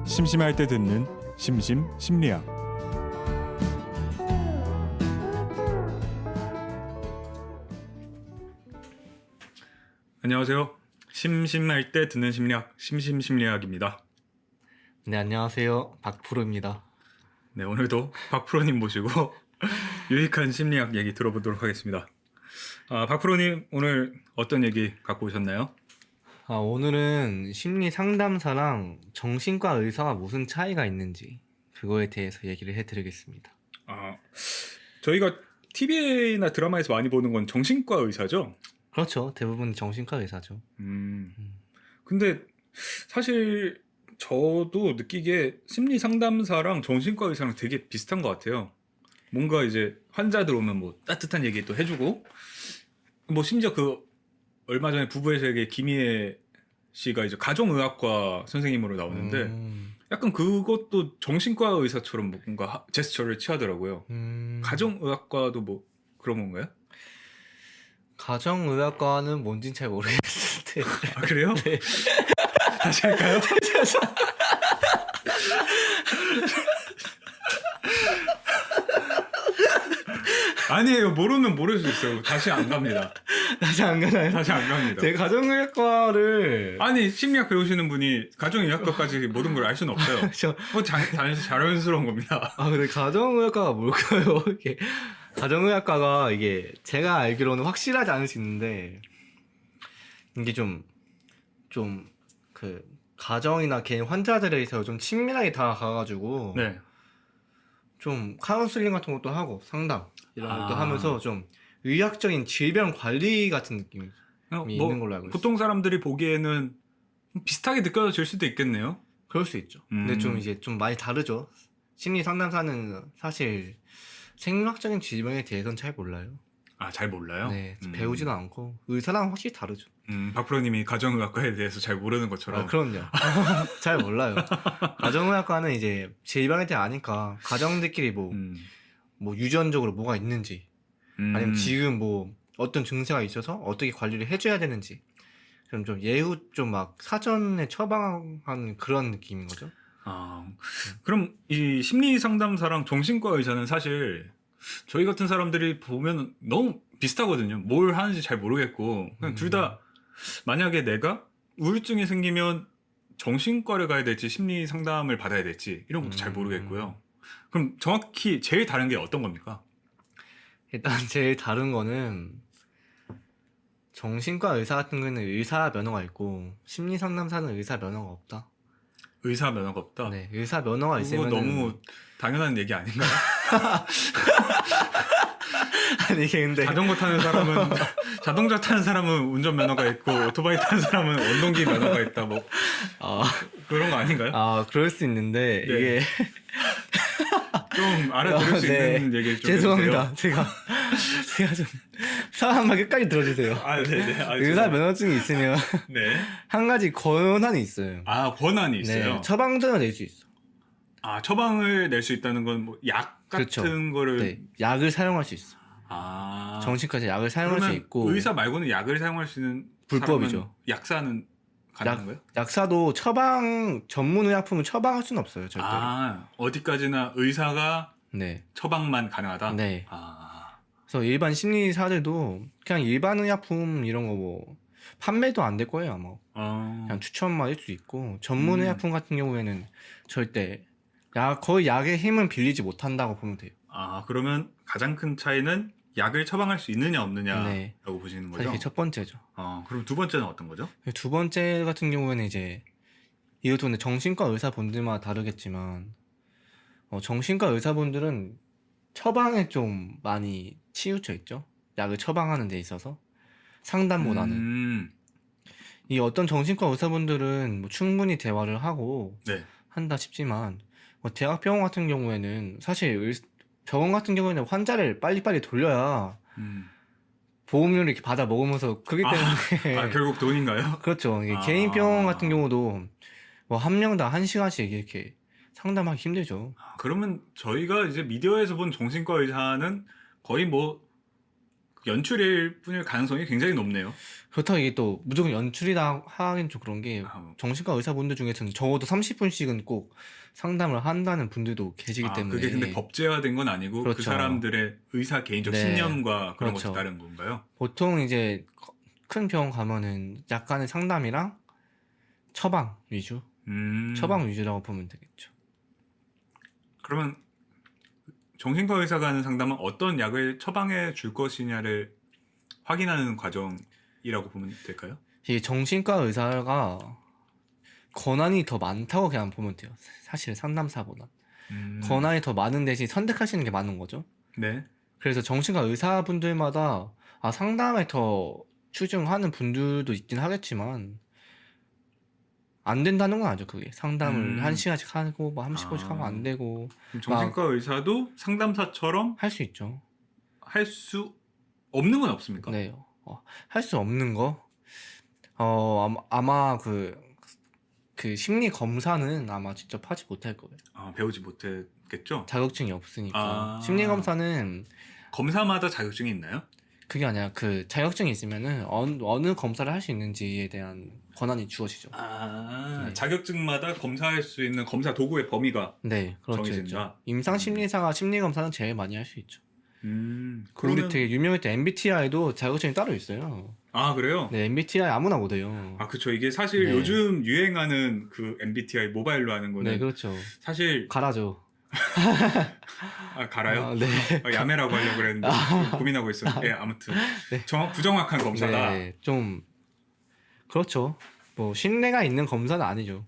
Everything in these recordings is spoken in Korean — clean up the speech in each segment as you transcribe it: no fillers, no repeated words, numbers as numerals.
심심할 때 듣는 심심심리학. 안녕하세요. 심심할 때 듣는 심리학 심심심리학입니다. 네, 안녕하세요. 박프로입니다. 네, 오늘도 박프로님 모시고 유익한 심리학 얘기 들어보도록 하겠습니다. 박프로님 오늘 어떤 얘기 갖고 오셨나요? 오늘은 심리 상담사랑 정신과 의사가 무슨 차이가 있는지 그거에 대해서 얘기를 해드리겠습니다. 저희가 TV나 드라마에서 많이 보는 건 정신과 의사죠? 그렇죠. 대부분 정신과 의사죠. 근데 사실 저도 느끼기에 심리 상담사랑 정신과 의사랑 되게 비슷한 것 같아요. 뭔가 이제 환자들 오면 뭐 따뜻한 얘기 또 해주고, 뭐 심지어 그 얼마 전에 부부의 세계 김희애 씨가 이제 가정의학과 선생님으로 나오는데 약간 그것도 정신과 의사처럼 뭔가 제스처를 취하더라고요. 가정의학과도 뭐 그런 건가요? 가정의학과는 뭔진 잘 모르겠는데. 아, 그래요? 네. 다시 할까요? 아니에요. 모르면 모를 수 있어요. 다시 안 갑니다. 다시 안 가나요? 다시 안 갑니다. 제 가정의학과를 아니, 심리학 배우시는 분이 가정의학과까지 모든 걸 알 수는 없어요. 자연스러운 겁니다. 근데 가정의학과가 뭘까요? 이게 가정의학과가 이게 제가 알기로는 확실하지 않을 수 있는데 이게 좀 그 가정이나 개인 환자들에 대해서 좀 친밀하게 다가가가지고 네. 좀 카운슬링 같은 것도 하고 상담 이런 것도 하면서 좀 의학적인 질병 관리 같은 느낌이 있는 걸로 알고 있어요. 보통 사람들이 보기에는 비슷하게 느껴질 수도 있겠네요. 그럴 수 있죠. 근데 좀 이제 좀 많이 다르죠. 심리 상담사는 사실 생물학적인 질병에 대해서는 잘 몰라요. 잘 몰라요? 네, 배우지도 않고 의사랑 확실히 다르죠. 박프로님이 가정의학과에 대해서 잘 모르는 것처럼. 그럼요. 잘 몰라요. 가정의학과는 이제 질병에 대해 아니까 가정들끼리 뭐 유전적으로 뭐가 있는지 아니면 지금 뭐 어떤 증세가 있어서 어떻게 관리를 해줘야 되는지 좀 예후 좀 막 사전에 처방하는 그런 느낌인 거죠. 그럼 이 심리 상담사랑 정신과 의사는 사실 저희 같은 사람들이 보면 너무 비슷하거든요. 뭘 하는지 잘 모르겠고 그냥 둘 다 만약에 내가 우울증이 생기면 정신과를 가야 될지 심리 상담을 받아야 될지 이런 것도 잘 모르겠고요. 그럼 정확히 제일 다른 게 어떤 겁니까? 일단 제일 다른 거는 정신과 의사 같은 경우는 의사 면허가 있고 심리 상담사는 의사 면허가 없다. 의사 면허가 없다? 네, 의사 면허가 그거 있으면 너무 당연한 얘기 아닌가요? 아니 이게 근데 자동차 타는 사람은 운전 면허가 있고 오토바이 타는 사람은 원동기 면허가 있다 뭐 그런 거 아닌가요? 그럴 수 있는데 네. 이게 좀 알아들을 수 있는 얘기 좀 죄송합니다. 해주세요. 제가 좀 사람만 끝까지 들어주세요. 네네. 의사 면허증이 있으면 네. 한 가지 권한이 있어요. 권한이 있어요. 네, 처방전을 낼 수 있어. 처방을 낼 수 있다는 건 뭐 약 같은 그렇죠. 거를 네, 약을 사용할 수 있어. 정신과에서 약을 사용할 수 그러면 있고 의사 말고는 약을 사용할 수 있는 불법이죠. 사람은 약사는 가능한 거예요? 약사도 전문 의약품을 처방할 수는 없어요, 절대로. 어디까지나 의사가 네. 처방만 가능하다? 네. 그래서 일반 심리사들도 그냥 일반 의약품 이런 거 뭐 판매도 안 될 거예요, 아마. 그냥 추천만 할 수 있고 전문 의약품 같은 경우에는 절대 거의 약의 힘은 빌리지 못한다고 보면 돼요. 그러면 가장 큰 차이는 약을 처방할 수 있느냐 없느냐라고 네. 보시는 거죠? 사실 첫 번째죠. 그럼 두 번째는 어떤 거죠? 두 번째 같은 경우에는 이제 이것도 근데 정신과 의사분들마다 다르겠지만 정신과 의사분들은 처방에 좀 많이 치우쳐 있죠. 약을 처방하는 데 있어서 상담보다는 이 어떤 정신과 의사분들은 뭐 충분히 대화를 하고 네. 한다 싶지만 대학병원 같은 경우에는 사실 병원 같은 경우에는 환자를 빨리빨리 돌려야 보험료를 이렇게 받아 먹으면서 그렇기 때문에 결국 돈인가요? 그렇죠. 이게 개인 병원 같은 경우도 뭐 한 명당 1시간씩 이렇게 상담하기 힘들죠. 그러면 저희가 이제 미디어에서 본 정신과 의사는 거의 뭐 연출일 뿐일 가능성이 굉장히 높네요. 그렇다고 이게 또 무조건 연출이다 하긴 좀 그런 게 아, 정신과 의사분들 중에서는 적어도 30분씩은 꼭 상담을 한다는 분들도 계시기 때문에 그게 근데 법제화된 건 아니고 그 그렇죠. 사람들의 의사 개인적 네. 신념과 그런 것이 그렇죠. 다른 건가요? 보통 이제 큰 병원 가면은 약간의 상담이랑 처방 위주, 처방 위주라고 보면 되겠죠. 그러면 정신과 의사가 하는 상담은 어떤 약을 처방해 줄 것이냐를 확인하는 과정이라고 보면 될까요? 이게 정신과 의사가 권한이 더 많다고 그냥 보면 돼요. 사실 상담사보다. 권한이 더 많은 대신 선택하시는 게 많은 거죠. 네. 그래서 정신과 의사분들마다 상담에 더 추중하는 분들도 있긴 하겠지만 안 된다는 건 아니죠. 그게 상담을 1시간씩 하고 뭐 30분씩 하면 안 되고 그럼 정신과 의사도 상담사처럼 할 수 있죠. 할 수 없는 건 없습니까? 네. 할 수 없는 거 아마 그 심리 검사는 아마 직접 하지 못할 거예요. 배우지 못했겠죠? 자격증이 없으니까. 심리 검사는 검사마다 자격증이 있나요? 그게 아니라 그 자격증이 있으면은 어느 검사를 할 수 있는지에 대한 권한이 주어지죠. 네. 자격증마다 검사할 수 있는 검사 도구의 범위가 네, 그렇죠. 정해진다. 임상 심리사가 심리 검사는 제일 많이 할 수 있죠. 우리 그러면 되게 유명했던 MBTI도 자격증이 따로 있어요. 그래요? 네, MBTI 아무나 못해요. 그쵸. 이게 사실 네. 요즘 유행하는 그 MBTI 모바일로 하는 거는 네, 그렇죠. 사실 가라죠. 갈아요? 네. 야매라고 하려고 그랬는데 고민하고 있었는데 아무튼 네. 부정확한 검사다. 네, 좀 그렇죠. 뭐 신뢰가 있는 검사는 아니죠.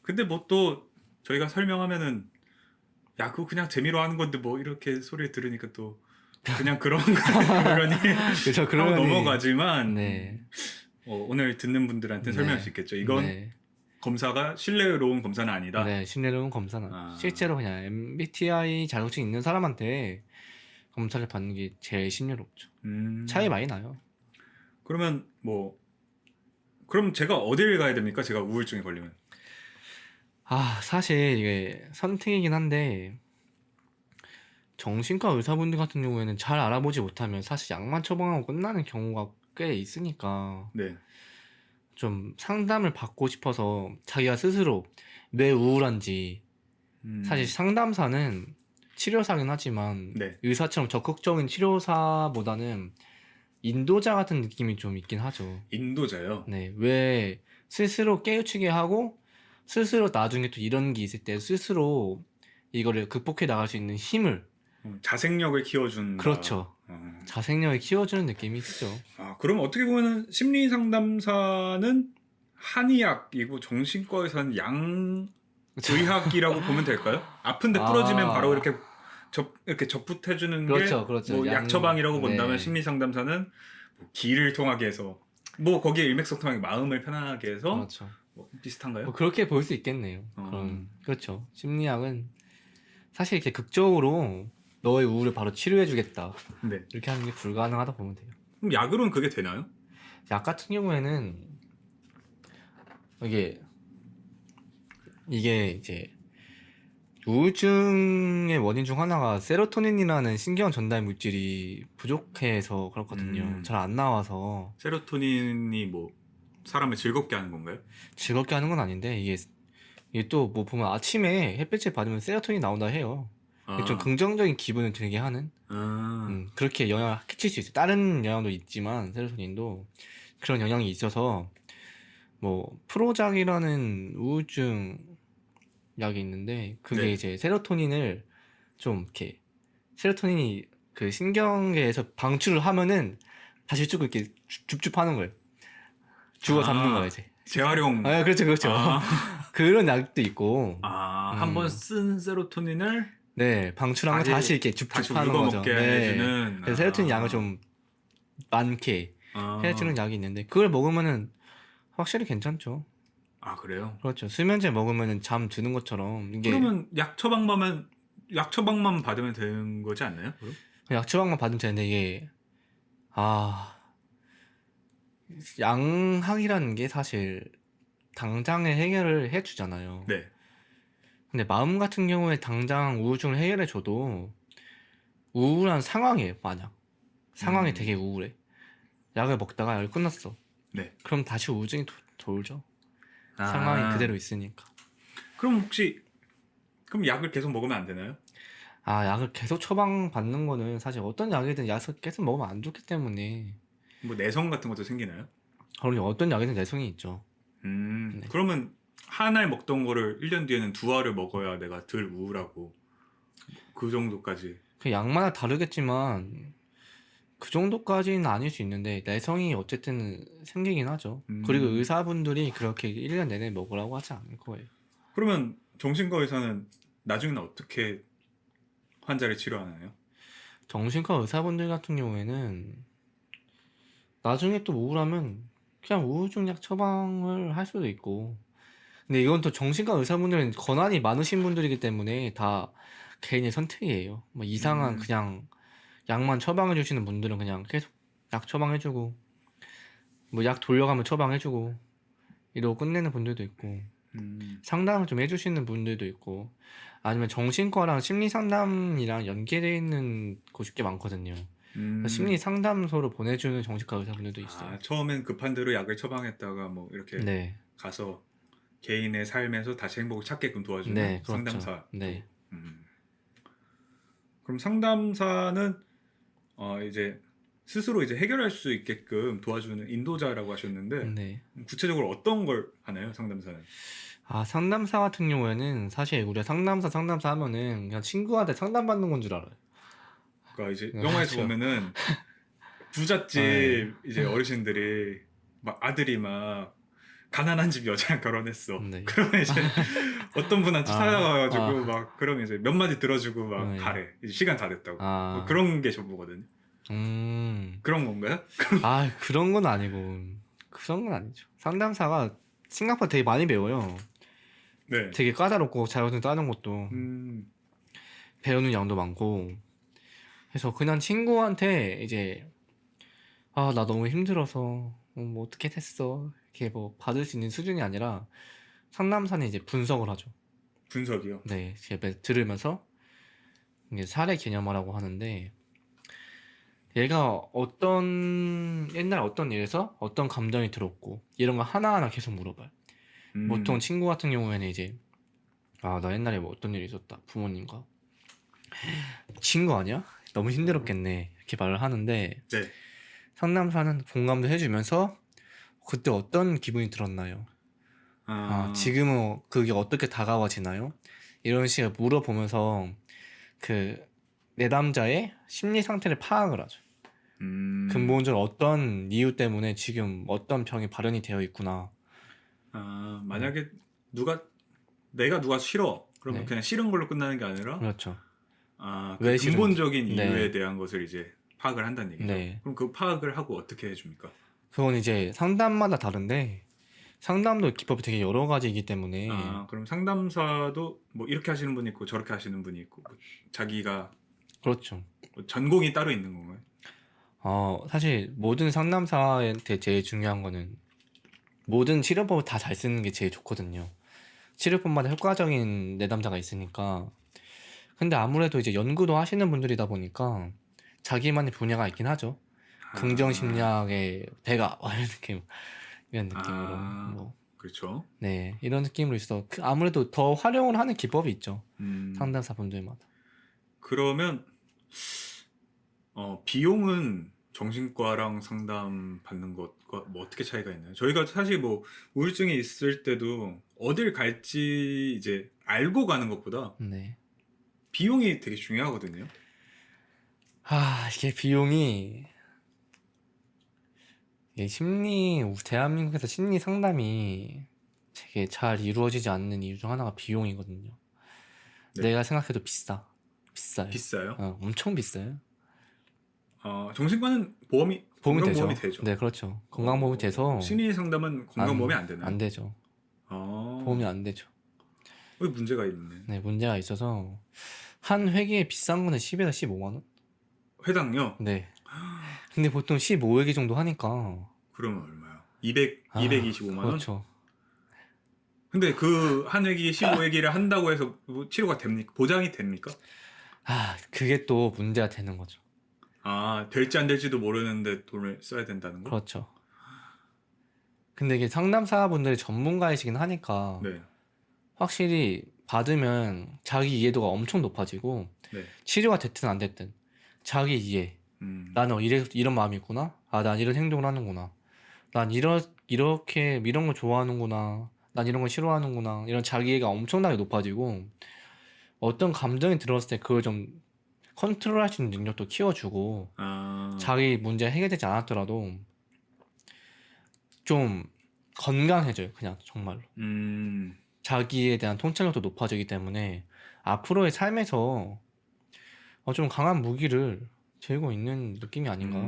근데 뭐 또 저희가 설명하면은 그거 그냥 재미로 하는 건데 뭐 이렇게 소리 들으니까 또 그냥 그런 그러니 그렇죠. 하고 그러니 넘어가지만 네. 오늘 듣는 분들한테 설명할 수 있겠죠. 이건 네. 검사가 신뢰로운 검사는 아니다. 네, 신뢰로운 검사는 실제로 그냥 MBTI 자격증 있는 사람한테 검사를 받는 게 제일 신뢰롭죠. 차이 많이 나요. 그러면 그럼 제가 어딜 가야 됩니까? 제가 우울증에 걸리면. 사실 이게 선택이긴 한데 정신과 의사분들 같은 경우에는 잘 알아보지 못하면 사실 약만 처방하고 끝나는 경우가 꽤 있으니까 네. 좀 상담을 받고 싶어서 자기가 스스로 왜 우울한지 사실 상담사는 치료사긴 하지만 네. 의사처럼 적극적인 치료사보다는 인도자 같은 느낌이 좀 있긴 하죠. 인도자요? 네, 왜 스스로 깨우치게 하고 스스로 나중에 또 이런 게 있을 때 스스로 이거를 극복해 나갈 수 있는 힘을 자생력을 키워준다. 그렇죠. 자생력을 키워주는 느낌이 있죠. 그럼 어떻게 보면 심리 상담사는 한의학이고 정신과 의사는 양의학이라고 보면 될까요? 아픈데 부러지면 바로 이렇게 접붙해주는 그렇죠, 게 그렇죠. 약 처방이라고 본다면 네. 심리 상담사는 기를 통하게 해서 거기에 일맥상통하게 마음을 편안하게 해서 그렇죠. 비슷한가요? 그렇게 볼 수 있겠네요. 그렇죠. 심리학은 사실 이렇게 극적으로 너의 우울을 바로 치료해주겠다. 네. 이렇게 하는 게 불가능하다 보면 돼요. 그럼 약으로는 그게 되나요? 약 같은 경우에는 이게 이제 우울증의 원인 중 하나가 세로토닌이라는 신경 전달 물질이 부족해서 그렇거든요. 잘 안 나와서. 세로토닌이 사람을 즐겁게 하는 건가요? 즐겁게 하는 건 아닌데 이게 또 뭐 보면 아침에 햇빛을 받으면 세로토닌이 나온다 해요. 좀 긍정적인 기분을 들게 하는 그렇게 영향을 끼칠 수 있어요. 다른 영향도 있지만 세로토닌도 그런 영향이 있어서 프로작이라는 우울증 약이 있는데 그게 네. 이제 세로토닌을 좀 이렇게 세로토닌이 그 신경계에서 방출을 하면은 다시 쭉 이렇게 줍줍하는 거예요. 주워 담는 거예요 이제. 재활용. 그렇죠. 그런 약도 있고. 한번 쓴 세로토닌을 네, 방출한 거 다시 이렇게 줍줍하는 거죠. 먹게 해주는. 그래서 세로토닌 양을 좀 많게 해주는 약이 있는데 그걸 먹으면은 확실히 괜찮죠. 그래요? 그렇죠. 수면제 먹으면은 잠 드는 것처럼 이게 그러면 약 처방만 받으면 되는 거지 않나요? 그럼? 약 처방만 받으면 되는데 이게 양학이라는 게 사실 당장에 해결을 해주잖아요. 네. 근데 마음 같은 경우에 당장 우울증을 해결해줘도 우울한 상황이에요, 마냥. 상황이 음. 되게 우울해. 약을 먹다가 약이 끝났어. 네. 그럼 다시 우울증이 돌죠. 아. 상황이 그대로 있으니까. 그럼 혹시 그럼 약을 계속 먹으면 안 되나요? 아, 약을 계속 처방받는 거는 사실 어떤 약이든 약을 계속 먹으면 안 좋기 때문에. 뭐 내성 같은 것도 생기나요? 그러니 어떤 약이든 내성이 있죠. 네. 그러면 한 알 먹던 거를 1년 뒤에는 두 알을 먹어야 내가 덜 우울하고 그 정도까지. 그 약마다 다르겠지만 그 정도까지는 아닐 수 있는데 내성이 어쨌든 생기긴 하죠. 그리고 음. 의사분들이 그렇게 1년 내내 먹으라고 하지 않을 거예요. 그러면 정신과 의사는 나중에는 어떻게 환자를 치료하나요? 정신과 의사분들 같은 경우에는 나중에 또 우울하면 그냥 우울증 약 처방을 할 수도 있고, 근데 이건 또 정신과 의사분들은 권한이 많으신 분들이기 때문에 다 개인의 선택이에요. 뭐 이상한 음. 그냥 약만 처방해 주시는 분들은 그냥 계속 약 처방해주고, 뭐 약 돌려가면 처방해주고 이러고 끝내는 분들도 있고, 상담을 좀 해주시는 분들도 있고, 아니면 정신과랑 심리 상담이랑 연계되어 있는 곳이 꽤 많거든요. 그래서 심리 상담소로 보내주는 정신과 의사분들도 있어요. 아, 처음엔 급한 대로 약을 처방했다가 뭐 이렇게 네, 가서 개인의 삶에서 다시 행복을 찾게끔 도와주는 네, 그렇죠. 상담사. 네, 그럼 상담사는 이제 스스로 이제 해결할 수 있게끔 도와주는 인도자라고 하셨는데 네. 구체적으로 어떤 걸 하나요, 상담사는? 아, 상담사 같은 경우에는 사실 우리가 상담사 하면은 그냥 친구한테 상담받는 건 줄 알아요. 그러니까 이제 네, 영화에서 맞죠. 보면은 부잣집 네. 이제 어르신들이 막 아들이 막 가난한 집 여자랑 결혼했어. 네. 그러면 이제 어떤 분한테 아, 찾아가가지고 아. 막 그러면 이제 몇 마디 들어주고 막 네. 가래. 이제 시간 다 됐다고. 아. 뭐 그런 게 전부거든요. 그런 건가요? 아, 그런 건 아니고. 그런 건 아니죠. 상담사가 생각보다 되게 많이 배워요. 네. 되게 까다롭고 자격증 따는 것도 배우는 양도 많고. 그래서 그냥 친구한테 이제 아, 나 너무 힘들어서 뭐 어떻게 됐어. 이렇게 뭐 받을 수 있는 수준이 아니라 상담사는 이제 분석을 하죠. 분석이요. 네, 제가 들으면서 이게 사례 개념화라고 하는데, 얘가 어떤 옛날 어떤 일에서 어떤 감정이 들었고 이런 거 하나하나 계속 물어봐요. 보통 친구 같은 경우에는 이제 아, 나 옛날에 뭐 어떤 일이 있었다, 부모님과. 친구 아니야? 너무 힘들었겠네, 이렇게 말을 하는데, 네. 상담사는 공감도 해주면서 그때 어떤 기분이 들었나요? 지금은 그게 어떻게 다가와지나요? 이런 식으로 물어보면서 그 내담자의 심리 상태를 파악을 하죠. 근본적으로 어떤 이유 때문에 지금 어떤 병이 발현이 되어 있구나. 만약에 내가 누가 싫어. 그러면 네. 그냥 싫은 걸로 끝나는 게 아니라 그렇죠. 그 왜 싫은지. 근본적인 이유에 네. 대한 것을 이제 파악을 한다는 얘기죠. 네. 그럼 그 파악을 하고 어떻게 해줍니까? 그건 이제 상담마다 다른데, 상담도 기법이 되게 여러 가지이기 때문에. 그럼 상담사도 뭐 이렇게 하시는 분이 있고 저렇게 하시는 분이 있고 뭐 자기가 그렇죠. 뭐 전공이 따로 있는 건가요? 사실 모든 상담사한테 제일 중요한 거는 모든 치료법을 다 잘 쓰는 게 제일 좋거든요. 치료법마다 효과적인 내담자가 있으니까. 근데 아무래도 이제 연구도 하시는 분들이다 보니까 자기만의 분야가 있긴 하죠. 긍정심리학의 대가 이런 느낌으로 뭐, 그렇죠. 네, 이런 느낌으로 있어. 아무래도 더 활용을 하는 기법이 있죠. 상담사 분들마다. 그러면 비용은 정신과랑 상담 받는 것과 뭐 어떻게 차이가 있나요? 저희가 사실 뭐 우울증이 있을 때도 어딜 갈지 이제 알고 가는 것보다 네. 비용이 되게 중요하거든요. 이게 대한민국에서 심리 상담이 되게 잘 이루어지지 않는 이유 중 하나가 비용이거든요. 네. 내가 생각해도 비싸요. 비싸요? 엄청 비싸요. 정신과는 건강보험이 되죠. 네, 그렇죠. 건강보험이 돼서 심리 상담은 건강보험이 안 되나요? 안 되죠. 보험이 안 되죠. 왜 문제가 있네. 네, 문제가 있어서 한 회계에 비싼 거는 10에서 15만 원? 회당요? 네. 근데 보통 15회계 정도 하니까. 그러면 얼마요? 225만 원? 그렇죠. 근데 그 한 회기에 15회기를 한다고 해서 뭐 치료가 됩니까? 보장이 됩니까? 그게 또 문제가 되는 거죠. 아, 될지 안 될지도 모르는데 돈을 써야 된다는 거? 그렇죠. 근데 이게 상담사분들이 전문가이시긴 하니까 네, 확실히 받으면 자기 이해도가 엄청 높아지고 네. 치료가 됐든 안 됐든 자기 이해. 나는 이런 마음이 있구나. 난 이런 행동을 하는구나. 난 이렇게 이런 거 좋아하는구나. 난 이런 거 싫어하는구나. 이런 자기 이해가 엄청나게 높아지고 어떤 감정이 들었을 때 그걸 좀 컨트롤할 수 있는 능력도 키워주고 아, 자기 문제 해결되지 않았더라도 좀 건강해져요. 그냥 정말로. 음, 자기에 대한 통찰력도 높아지기 때문에 앞으로의 삶에서 좀 강한 무기를 들고 있는 느낌이 아닌가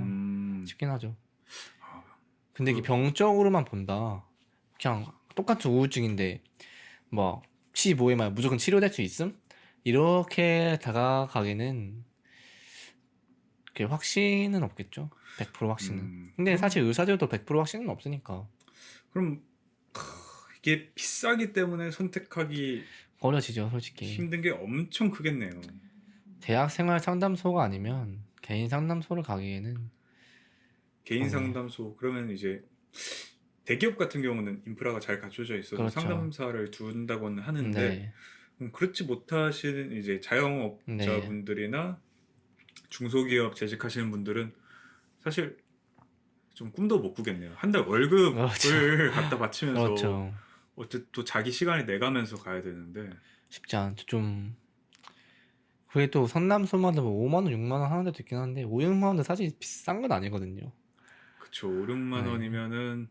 싶긴 하죠. 아, 근데 이게 그, 병적으로만 본다. 그냥 똑같은 우울증인데 뭐 15회 말 무조건 치료될 수 있음? 이렇게 다가가기는 그게 확신은 없겠죠. 100% 확신은. 근데 사실 의사들도 100% 확신은 없으니까 그럼 이게 비싸기 때문에 선택하기 어려지죠, 솔직히. 힘든 게 엄청 크겠네요. 대학 생활 상담소가 아니면 개인 상담소를 가기에는 개인 네, 상담소 그러면 이제 대기업 같은 경우는 인프라가 잘 갖춰져 있어서 그렇죠. 상담사를 둔다고는 하는데 네, 그렇지 못하시는 이제 네, 자영업자분들이나 중소기업 재직하시는 분들은 사실 좀 꿈도 못 꾸겠네요. 한 달 그렇죠. 월급을 갖다 바치면서 그렇죠. 어쨌든 또 자기 시간을 내가면서 가야 되는데 쉽지 않죠. 좀 그게 또 상담소마다 뭐 5만 원, 6만 원 하는 데도 있긴 한데 5, 6만 원도 사실 비싼 건 아니거든요. 그쵸 5, 6만 네, 원이면은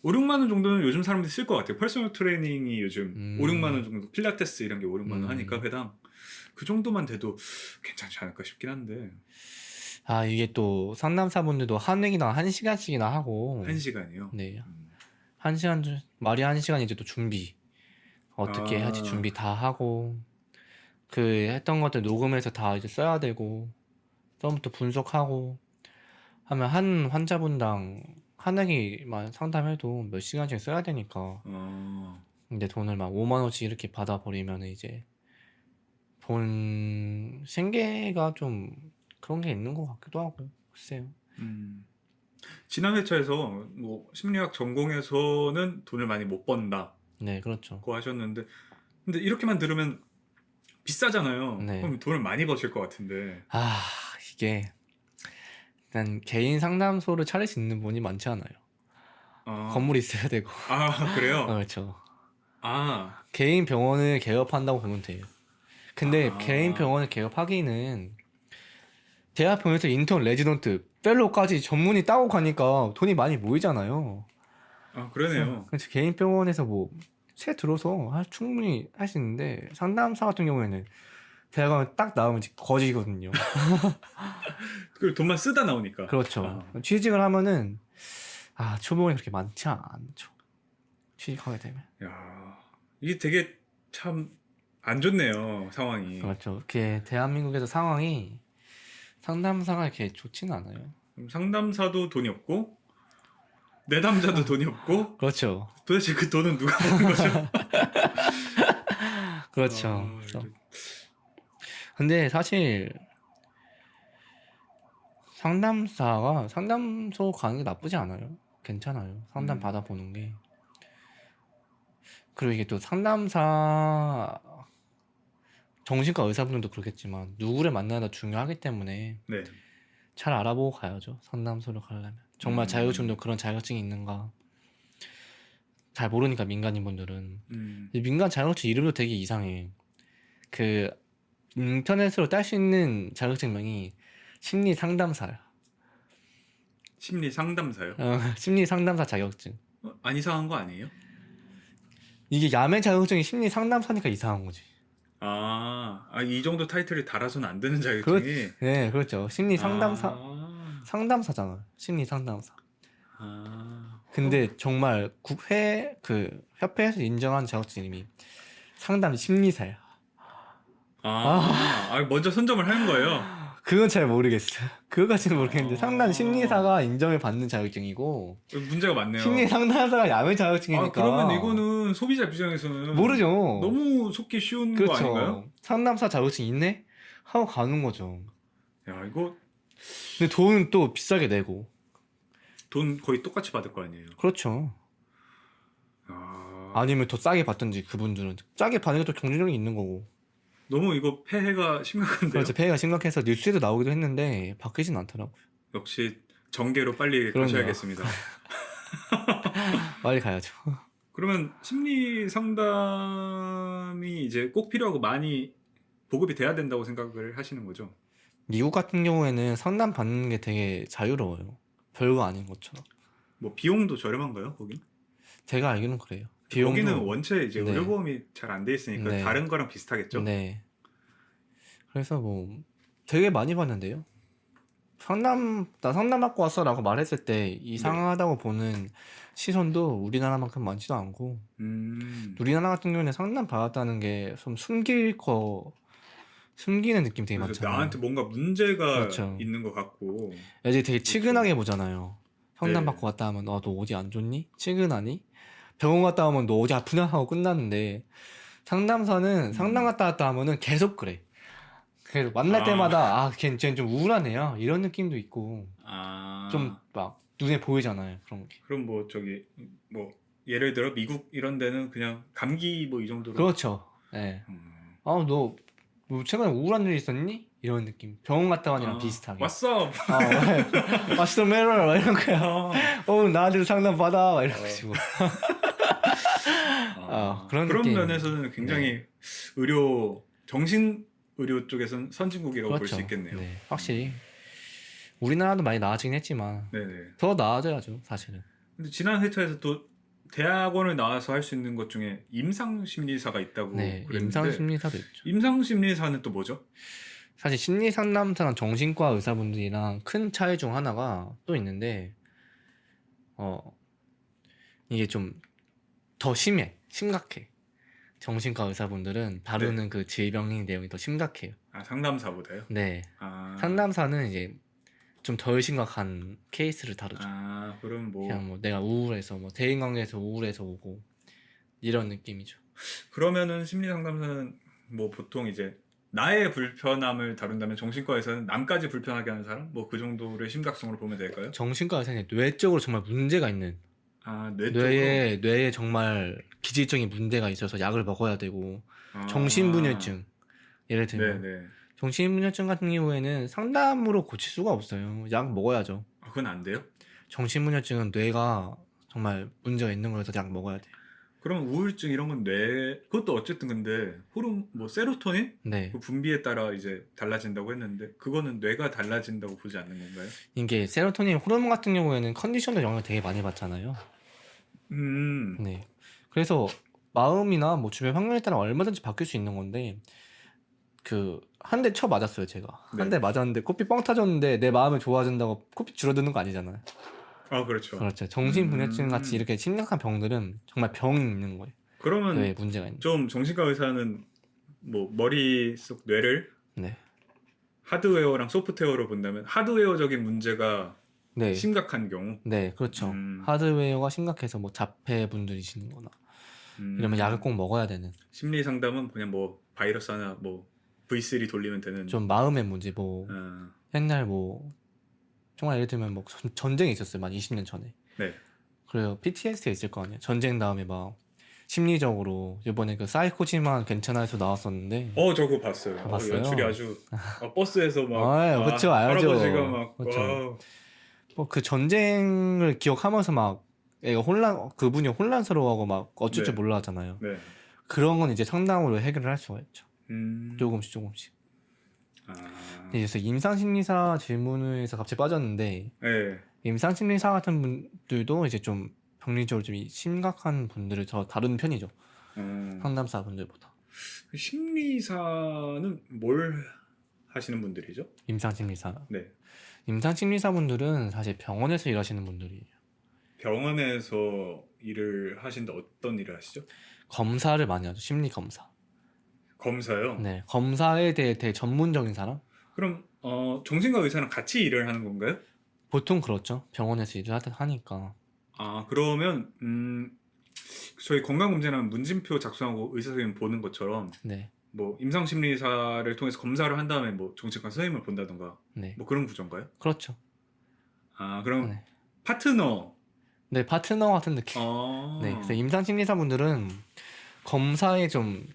5, 6만 원 정도는 요즘 사람들이 쓸 것 같아요. 퍼스널 트레이닝이 요즘 5, 6만 원 음, 정도 필라테스 이런 게 5, 6만 원 하니까 음. 회당 그 정도만 돼도 괜찮지 않을까 싶긴 한데 이게 또 상담사분들도 한 회기당 1시간씩이나 하고, 1시간이요. 네, 1시간, 말이 1시간 이제 또 준비. 어떻게 할지 아, 준비 다 하고, 그 했던 것들 녹음해서 다 이제 써야 되고, 처음부터 분석하고, 하면 한 환자분당 한 회기만 상담해도 몇 시간씩 써야 되니까, 어, 근데 돈을 막 5만 원씩 이렇게 받아버리면 이제 돈 생계가 좀 그런 게 있는 것 같기도 하고, 글쎄요. 음. 지난 회차에서 뭐 심리학 전공에서는 돈을 많이 못 번다고 네, 그렇죠. 하셨는데 근데 이렇게만 들으면 비싸잖아요. 네. 그럼 돈을 많이 버실 것 같은데. 이게 일단 개인 상담소를 차릴 수 있는 분이 많지 않아요. 아, 건물이 있어야 되고. 그래요? 그렇죠. 아, 개인 병원을 개업한다고 보면 돼요. 근데 개인 아, 병원을 개업하기는 대학병원에서 인턴, 레지던트, 펠로우까지 전문의 따고 가니까 돈이 많이 모이잖아요. 그러네요. 그래서 개인 병원에서 뭐 새 들어서 충분히 할 수 있는데 상담사 같은 경우에는 대학원 딱 나오면 이제 거지거든요. 그리고 돈만 쓰다 나오니까. 그렇죠. 취직을 하면은 초봉이 그렇게 많지 않죠. 취직하게 되면. 야, 이게 되게 참 안 좋네요, 상황이. 그렇죠. 이렇게 대한민국에서 상황이 상담사가 이렇게 좋지는 않아요. 그럼 상담사도 돈이 없고, 내담자도 돈이 없고, 그렇죠. 도대체 그 돈은 누가 버는 거죠? 그렇죠. 아, 그래서 근데 사실 상담사가 상담소 가는 게 나쁘지 않아요. 괜찮아요. 상담 음, 받아보는 게. 그리고 이게 또 상담사 정신과 의사분들도 그렇겠지만 누구를 만나다 중요하기 때문에 네. 잘 알아보고 가야죠. 상담소를 가려면. 정말 자격증도 그런 자격증이 있는가. 잘 모르니까 민간인 분들은. 음, 민간 자격증 이름도 되게 이상해. 그 인터넷으로 딸 수 있는 자격증명이 심리 상담사야. 심리 상담사요? 심리 상담사 자격증. 안 이상한 거 아니에요? 이게 야매 자격증이 심리 상담사니까 이상한 거지. 이 정도 타이틀이 달아서는 안 되는 그렇, 자격증이. 네, 그렇죠. 심리 상담사, 아, 상담사잖아. 심리 상담사. 아, 근데 정말 협회에서 인정한 자격증이 상담 심리사야. 아, 먼저 선점을 하는 거예요. 그건 잘 모르겠어요. 그거까지는 모르겠는데 아. 상담 심리사가 인정을 받는 자격증이고 문제가 많네요. 심리 상담사가 야매 자격증이니까. 아, 그러면 이거는 소비자 입장에서는 모르죠. 너무 속기 쉬운 거 그렇죠. 아닌가요? 상담사 자격증 있네? 하고 가는 거죠. 야, 이거 근데 돈은 또 비싸게 내고. 돈 거의 똑같이 받을 거 아니에요. 그렇죠. 아, 아니면 더 싸게 받든지 그분들은 싸게 받는 게 또 경쟁력이 있는 거고. 너무 이거 폐해가 심각한데요. 그래서 폐해가 심각해서 뉴스에도 나오기도 했는데 바뀌진 않더라고요. 역시 정계로 빨리 그럼요. 가셔야겠습니다. 빨리 가야죠. 그러면 심리 상담이 이제 꼭 필요하고 많이 보급이 돼야 된다고 생각을 하시는 거죠? 미국 같은 경우에는 상담 받는 게 되게 자유로워요. 별거 아닌 것처럼. 뭐 비용도 저렴한가요, 거긴? 제가 알기로는 그래요. 거기는 원체 이제 네. 의료보험이 잘 안 돼 있으니까 네. 다른 거랑 비슷하겠죠? 네. 그래서 뭐 되게 많이 봤는데요. 나 상담 받고 왔어라고 말했을 때 이상하다고 보는 시선도 우리나라만큼 많지도 않고 우리나라 같은 경우는 상담 받았다는 게 좀 숨기는 느낌 되게 그래서 많잖아요. 나한테 뭔가 문제가 그렇죠. 있는 것 같고 이제 되게 치근하게 보잖아요. 상담 네. 받고 왔다 하면 너 어디 안 좋니? 치근하니? 병원 갔다 오면 너 어디 아프냐? 하고 끝났는데 상담사는 상담 갔다 왔다 하면은 계속 그래. 그래서 만날 아. 때마다 쟤는 좀 우울한 애야 이런 느낌도 있고 아, 좀 막 눈에 보이잖아요 그런 게. 그럼 뭐 저기 뭐 예를 들어 미국 이런 데는 그냥 감기 뭐 이 정도로 그렇죠. 예. 너 최근에 우울한 일 있었니? 이런 느낌. 병원 갔다 와니랑 비슷하게. 왔어. What's the matter? 막 이런 거야. 나한테 상담 받아. 막 이런 식으로. 그런 느낌. 면에서는 굉장히 정신 의료 쪽에서는 선진국이라고 볼 수 그렇죠. 있겠네요. 네, 확실히 우리나라도 많이 나아지긴 했지만 네네. 더 나아져야죠, 사실은. 근데 지난 회차에서 또 대학원을 나와서 할 수 있는 것 중에 임상 심리사가 있다고 네, 그랬는데 임상 심리사도 있죠. 임상 심리사는 또 뭐죠? 사실 심리 상담사랑 정신과 의사분들이랑 큰 차이 중 하나가 또 있는데, 이게 좀 더 심각해. 정신과 의사분들은 다루는 그 질병의 내용이 더 심각해요. 아, 상담사보다요? 네, 아, 상담사는 이제 좀 덜 심각한 케이스를 다루죠. 아, 그럼 뭐 그냥 뭐 내가 우울해서 뭐 대인관계에서 우울해서 오고 이런 느낌이죠. 그러면은 심리 상담사는 뭐 보통 이제 나의 불편함을 다룬다면 정신과에서는 남까지 불편하게 하는 사람? 뭐 그 정도의 심각성으로 보면 될까요? 정신과 의사는 뇌적으로 정말 문제가 있는 아, 뇌 쪽으로? 뇌에 정말 기질적인 문제가 있어서 약을 먹어야 되고 아, 정신분열증 예를 들면 네네. 정신분열증 같은 경우에는 상담으로 고칠 수가 없어요. 약 먹어야죠. 아, 그건 안 돼요? 정신분열증은 뇌가 정말 문제가 있는 거라서 약 먹어야 돼요. 그럼 우울증 이런 건 그것도 어쨌든 근데 뭐 세로토닌? 네, 그 분비에 따라 이제 달라진다고 했는데 그거는 뇌가 달라진다고 보지 않는 건가요? 이게 세로토닌 호르몬 같은 경우에는 컨디션도 영향을 되게 많이 받잖아요. 네. 그래서 마음이나 뭐 주변 환경에 따라 얼마든지 바뀔 수 있는 건데 한 대 쳐 맞았어요 제가. 네. 한 대 맞았는데 코피 뻥 터졌는데 내 마음이 좋아진다고 코피 줄어드는 거 아니잖아요. 아, 그렇죠. 그렇죠. 정신분열증 같이 이렇게 심각한 병들은 정말 병이 있는 거예요. 그러면 뇌에 문제가 있는. 좀 정신과 의사는 뭐 머릿속 뇌를 네. 하드웨어랑 소프트웨어로 본다면 하드웨어적인 문제가 네. 심각한 경우 네, 그렇죠. 하드웨어가 심각해서 뭐 자폐 분들이시는거나 이러면 약을 꼭 먹어야 되는. 심리 상담은 그냥 뭐 바이러스 하나 뭐 V3 돌리면 되는 좀 마음의 문제 뭐 옛날 뭐 정말 예를 들면 뭐 전쟁이 있었어요. 만 20년 전에. 네. 그래요. PTSD가 있을 거 아니에요. 전쟁 다음에 막 심리적으로 이번에 그 사이코지만 괜찮아서 나왔었는데. 저거 봤어요. 봤어요? 연출이 아주 버스에서 막 그쵸, 알죠. 할아버지가 막 그쵸. 뭐 그 전쟁을 기억하면서 막 애가 그분이 혼란스러워하고 막 어쩔 줄 네. 몰라 하잖아요. 네. 그런 건 이제 상담으로 해결을 할 수가 있죠. 조금씩. 그래서 임상심리사 질문에서 갑자기 빠졌는데, 네. 임상심리사 같은 분들도 이제 좀 병리적으로 좀 심각한 분들을 더 다루는 편이죠. 상담사 분들보다. 심리사는 뭘 하시는 분들이죠? 임상심리사. 네. 임상심리사 분들은 사실 병원에서 일하시는 분들이에요. 병원에서 일을 하시는데 어떤 일을 하시죠? 검사를 많이 하죠. 심리검사. 검사요? 네. 검사에 대해 되게 전문적인 사람? 그럼 정신과 의사랑 같이 일을 하는 건가요? 보통 그렇죠. 병원에서 일을 하니까. 아, 그러면 저희 건강검진하면 문진표 작성하고 의사 선생님 보는 것처럼 네, 뭐 임상심리사를 통해서 검사를 한 다음에 뭐 정신과 선생님을 본다던가 네, 뭐 그런 구조인가요? 그렇죠. 아, 그럼 네, 파트너. 네 파트너 같은 느낌. 네, 그래서 어, 임상심리사분들은 검사에 좀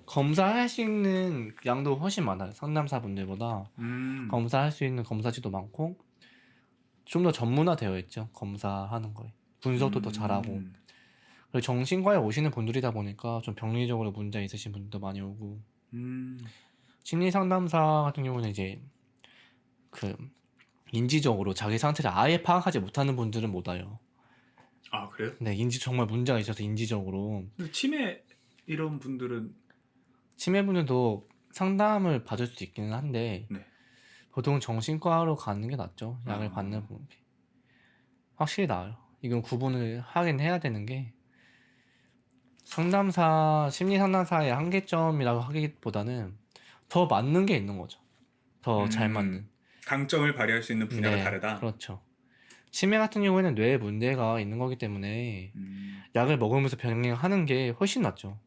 검사할 수 있는 양도 훨씬 많아요. 상담사분들보다 검사할 수 있는 검사지도 많고 좀 더 전문화되어 있죠. 검사하는 거에 분석도 더 잘하고. 음, 그리고 정신과에 오시는 분들이다 보니까 좀 병리적으로 문제 있으신 분들도 많이 오고 음, 심리 상담사 같은 경우는 이제 그 인지적으로 자기 상태를 아예 파악하지 못하는 분들은 못 와요. 아, 그래요? 네, 정말 문제가 있어서 인지적으로 근데 치매 이런 분들은 치매분들도 상담을 받을 수 있기는 한데 네. 보통 정신과로 가는 게 낫죠. 약을 받는 분이 확실히 나아요. 이건 구분을 하긴 해야 되는 게 상담사, 심리 상담사의 한계점이라고 하기보다는 더 맞는 게 있는 거죠. 더 잘 맞는. 강점을 발휘할 수 있는 분야가 네, 다르다. 그렇죠. 치매 같은 경우에는 뇌에 문제가 있는 거기 때문에 음, 약을 먹으면서 병행하는 게 훨씬 낫죠.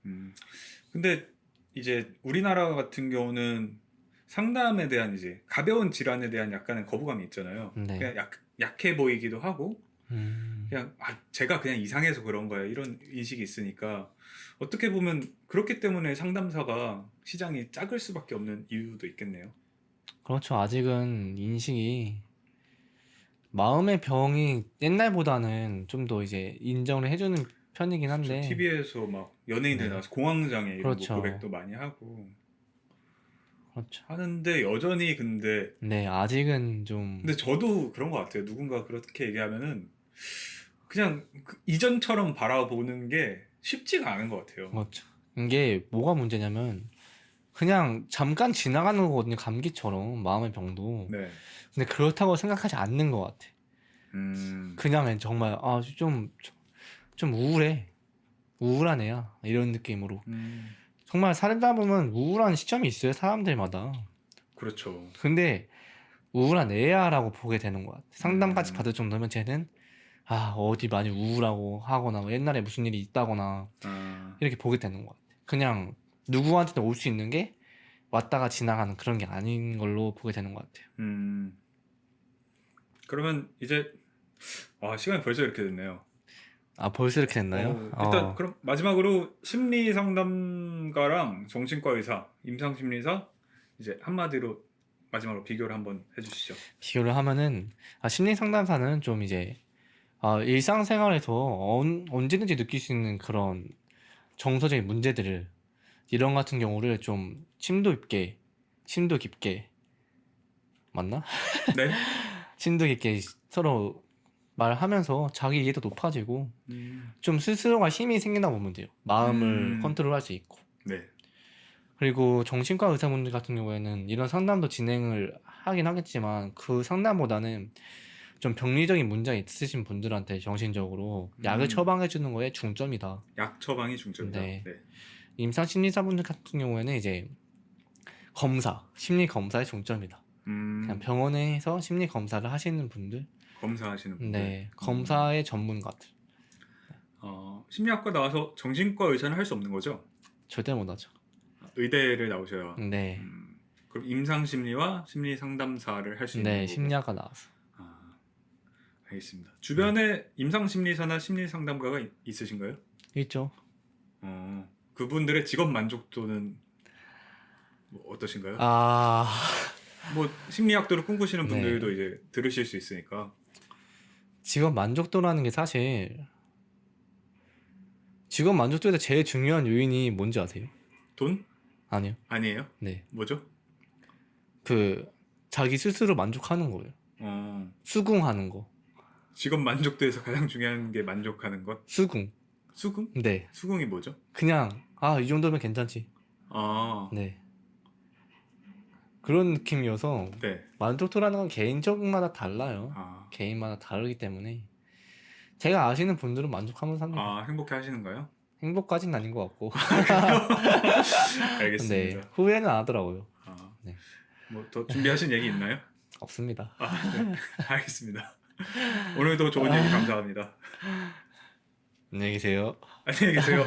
근데 이제 우리나라 같은 경우는 상담에 대한 이제 가벼운 질환에 대한 약간의 거부감이 있잖아요. 네. 그냥 약해 보이기도 하고 음, 그냥 제가 그냥 이상해서 그런 거예요. 이런 인식이 있으니까 어떻게 보면 그렇기 때문에 상담사가 시장이 작을 수밖에 없는 이유도 있겠네요. 그렇죠. 아직은 인식이 마음의 병이 옛날보다는 좀 더 이제 인정을 해주는 편이긴 저 한데, TV에서 막 연예인들 네. 나와서 공황장애 이런 거 그렇죠. 고백도 많이 하고 그렇죠. 하는데 여전히 근데 네, 아직은 좀, 저도 그런 것 같아요. 누군가 그렇게 얘기하면은 그냥 이전처럼 바라보는 게 쉽지가 않은 것 같아요. 그렇죠. 이게 뭐가 문제냐면, 그냥 잠깐 지나가는 거거든요. 감기처럼, 마음의 병도. 네. 근데 그렇다고 생각하지 않는 것 같아. 음, 그냥 정말, 좀 우울해. 우울한 애야. 이런 느낌으로. 음, 정말 살다 보면 우울한 시점이 있어요. 사람들마다. 그렇죠. 근데 우울한 애야라고 보게 되는 것 같아. 상담까지 음, 받을 정도면 쟤는 어디 많이 우울하고 하거나 뭐 옛날에 무슨 일이 있다거나 아, 이렇게 보게 되는 것 같아. 그냥 누구한테나 올 수 있는 게 왔다가 지나가는 그런 게 아닌 걸로 보게 되는 것 같아요. 음. 그러면 이제 시간이 벌써 이렇게 됐네요. 아, 벌써 이렇게 됐나요? 일단 그럼 마지막으로 심리 상담가랑 정신과 의사, 임상심리사 이제 한마디로 마지막으로 비교를 한번 해주시죠. 비교를 하면은 심리 상담사는 좀 이제 일상생활에서 언제든지 느낄 수 있는 그런 정서적인 문제들을 이런 같은 경우를 좀 심도 깊게 맞나? 네. 심도 깊게 서로 말하면서 자기 이해도 높아지고 음, 좀 스스로가 힘이 생긴다 보면 돼요. 마음을 음, 컨트롤할 수 있고. 네. 그리고 정신과 의사분들 같은 경우에는 이런 상담도 진행을 하긴 하겠지만 그 상담보다는 좀 병리적인 문제가 있으신 분들한테 정신적으로 약을 처방해 주는 거에 중점이다. 약 처방이 중점이다. 네. 네. 임상심리사분들 같은 경우에는 이제 심리 검사에 중점이다. 그냥 병원에서 심리 검사를 하시는 분들, 검사하시는 분들. 네, 검사의 전문가들 심리학과 나와서 정신과 의사는 할 수 없는 거죠? 절대 못하죠. 의대를 나오셔야. 네, 그럼 임상심리와 심리 상담사를 할 수 있는 네, 거고. 심리학과 나와서 아, 알겠습니다. 주변에 임상심리사나 심리상담가가 있으신가요? 있죠. 그분들의 직업 만족도는 뭐 어떠신가요? 아, 뭐 심리학도를 꿈꾸시는 네. 분들도 이제 들으실 수 있으니까. 직업 만족도라는 게 사실 직업 만족도에서 제일 중요한 요인이 뭔지 아세요? 돈? 아니요. 아니에요? 네, 뭐죠? 자기 스스로 만족하는 거예요. 수긍하는 거. 직업 만족도에서 가장 중요한 게 만족하는 것? 수긍. 수긍? 네, 수긍이 뭐죠? 그냥 이 정도면 괜찮지. 아, 네. 그런 느낌이어서 네. 만족도라는 건 개인적마다 달라요. 아, 개인마다 다르기 때문에 제가 아시는 분들은 만족하면서 삽니다. 행복해 하시는가요? 행복까지는 아닌 것 같고. 네, 알겠습니다. 후회는 안 하더라고요. 아, 네. 뭐 더 준비하신 얘기 있나요? 없습니다. 네. 알겠습니다. 오늘도 좋은 얘기 감사합니다. 안녕히 계세요. 안녕히 계세요.